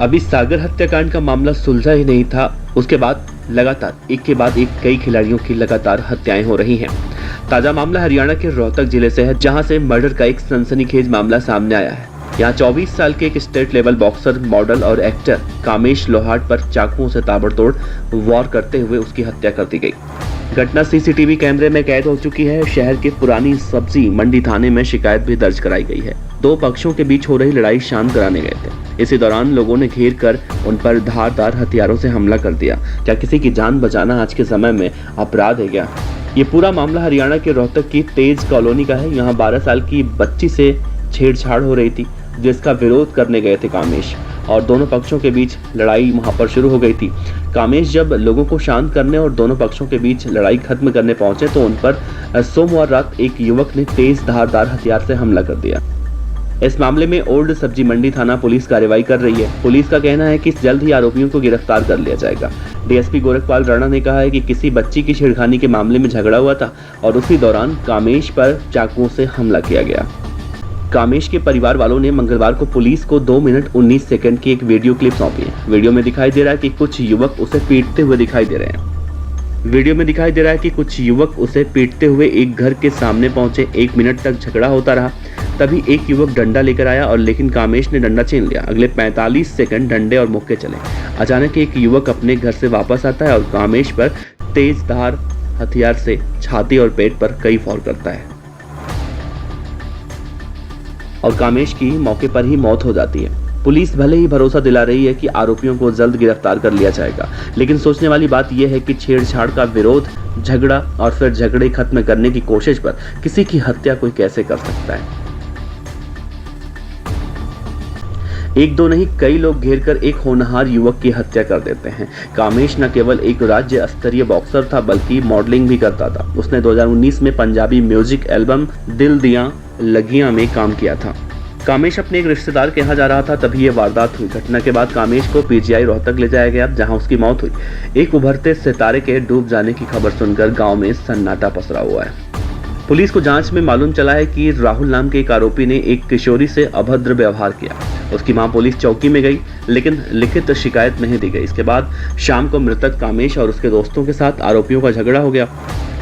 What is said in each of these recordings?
अभी सागर हत्याकांड का मामला सुलझा ही नहीं था, उसके बाद लगातार एक के बाद एक कई खिलाड़ियों की लगातार हत्याएं हो रही हैं। ताजा मामला हरियाणा के रोहतक जिले से है, जहां से मर्डर का एक सनसनीखेज मामला सामने आया है। यहाँ 24 साल के एक स्टेट लेवल बॉक्सर, मॉडल और एक्टर कामेश लोहाट पर चाकुओं से ताबड़तोड़ वार करते हुए उसकी हत्या कर दी गई। घटना सीसीटीवी कैमरे में कैद हो चुकी है। शहर के पुरानी सब्जी मंडी थाने में शिकायत भी दर्ज कराई गई है। दो पक्षों के बीच हो रही लड़ाई शांत कराने गए थे। इसी दौरान लोगों ने घेर कर उन पर धारदार हथियारों से हमला कर दिया। क्या किसी की जान बचाना आज के समय में अपराध है क्या? ये पूरा मामला हरियाणा के रोहतक की तेज कॉलोनी का है। यहाँ 12 साल की बच्ची से छेड़छाड़ हो रही थी, जिसका विरोध करने गए थे कामेश, और दोनों पक्षों के बीच लड़ाई वहां पर शुरू हो गई थी। कामेश जब लोगों को शांत करने और दोनों पक्षों के बीच लड़ाई खत्म करने पहुंचे तो उन पर सोमवार रात एक युवक ने तेज धारदार हथियार से हमला कर दिया। इस मामले में ओल्ड सब्जी मंडी थाना पुलिस कार्रवाई कर रही है। पुलिस का कहना है कि जल्द ही आरोपियों को गिरफ्तार कर लिया जाएगा। डीएसपी गोरखपाल राणा ने कहा है कि किसी बच्ची की छेड़खानी के मामले में झगड़ा हुआ था और उसी दौरान कामेश पर चाकुओं से हमला किया गया। कामेश के परिवार वालों ने मंगलवार को पुलिस को 2 मिनट 19 सेकंड की एक वीडियो क्लिप सौंपी है। वीडियो में दिखाई दे रहा है कि कुछ युवक उसे पीटते हुए दिखाई दे रहे हैं। एक घर के सामने पहुंचे। 1 मिनट तक झगड़ा होता रहा। तभी एक युवक डंडा लेकर आया और लेकिन कामेश ने डंडा छीन लिया। अगले 45 सेकंड डंडे और मुक्के चले। अचानक एक युवक अपने घर से वापस आता है और कामेश पर तेज धार हथियार से छाती और पेट पर कई फायर करता है और कामेश की मौके पर ही मौत हो जाती है। पुलिस भले ही भरोसा दिला रही है कि आरोपियों को जल्द गिरफ्तार कर लिया जाएगा, लेकिन सोचने वाली बात यह है कि छेड़छाड़ का विरोध, झगड़ा और फिर झगड़े खत्म करने की कोशिश पर किसी की हत्या कोई कैसे कर सकता है? एक दो नहीं, कई लोग घेर कर एक होनहार युवक की हत्या कर देते हैं। कामेश न केवल एक राज्य स्तरीय बॉक्सर था, बल्कि मॉडलिंग भी करता था। उसने 2019 में पंजाबी म्यूजिक एल्बम दिल दियां लगियां में काम किया था। कामेश अपने एक रिश्तेदार के यहाँ जा रहा था, तभी ये वारदात हुई। घटना के बाद कामेश को पीजीआई रोहतक ले जाया गया, जहां उसकी मौत हुई। एक उभरते सितारे के डूब जाने की खबर सुनकर गांव में सन्नाटा पसरा हुआ है। पुलिस को जांच में मालूम चला है कि राहुल नाम के एक आरोपी ने एक किशोरी से अभद्र व्यवहार किया। उसकी मां पुलिस चौकी में गई, लेकिन लिखित शिकायत नहीं दी गई। इसके बाद शाम को मृतक कामेश और उसके दोस्तों के साथ आरोपियों का झगड़ा हो गया।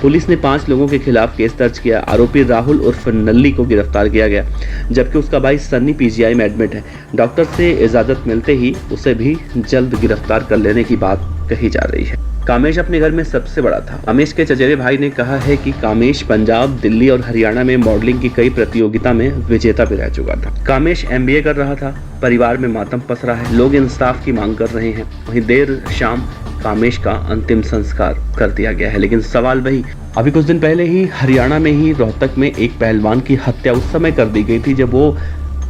पुलिस ने 5 लोगों के खिलाफ केस दर्ज किया। आरोपी राहुल उर्फ नल्ली को गिरफ्तार किया गया, जबकि उसका भाई सन्नी पीजीआई में एडमिट है। डॉक्टर से इजाजत मिलते ही उसे भी जल्द गिरफ्तार कर लेने की बात कही जा रही है। कामेश अपने घर में सबसे बड़ा था। कामेश के चचेरे भाई ने कहा है कि कामेश पंजाब, दिल्ली और हरियाणा में मॉडलिंग की कई प्रतियोगिता में विजेता भी रह चुका था। कामेश MBA कर रहा था। परिवार में मातम पसरा है। लोग इंसाफ की मांग कर रहे हैं। वहीं देर शाम कामेश का अंतिम संस्कार कर दिया गया है। लेकिन सवाल वही, अभी कुछ दिन पहले ही हरियाणा में ही रोहतक में एक पहलवान की हत्या उस समय कर दी गई थी जब वो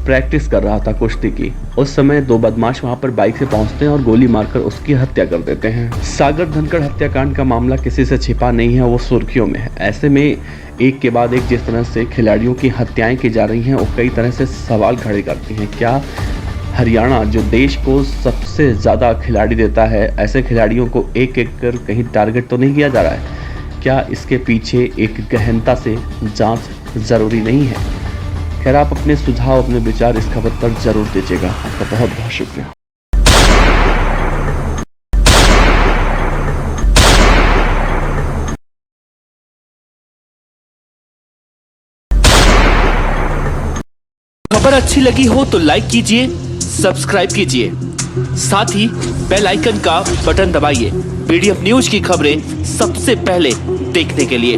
प्रैक्टिस कर रहा था कुश्ती की। उस समय 2 बदमाश वहां पर बाइक से पहुंचते हैं और गोली मारकर उसकी हत्या कर देते हैं। सागर धनखड़ हत्याकांड का मामला किसी से छिपा नहीं है, वो सुर्खियों में है। ऐसे में एक के बाद एक जिस तरह से खिलाड़ियों की हत्याएं की जा रही हैं, वो कई तरह से सवाल खड़े करती हैं। क्या हरियाणा, जो देश को सबसे ज्यादा खिलाड़ी देता है, ऐसे खिलाड़ियों को एक एक कर कहीं टारगेट तो नहीं किया जा रहा है? क्या इसके पीछे एक गहनता से जांच जरूरी नहीं है? खैर, आप अपने सुझाव, अपने विचार इस खबर पर जरूर दीजिएगा। आपका बहुत बहुत शुक्रिया। खबर अच्छी लगी हो तो लाइक कीजिए, सब्सक्राइब कीजिए, साथ ही बेल आइकन का बटन दबाइए PDF न्यूज की खबरें सबसे पहले देखने के लिए।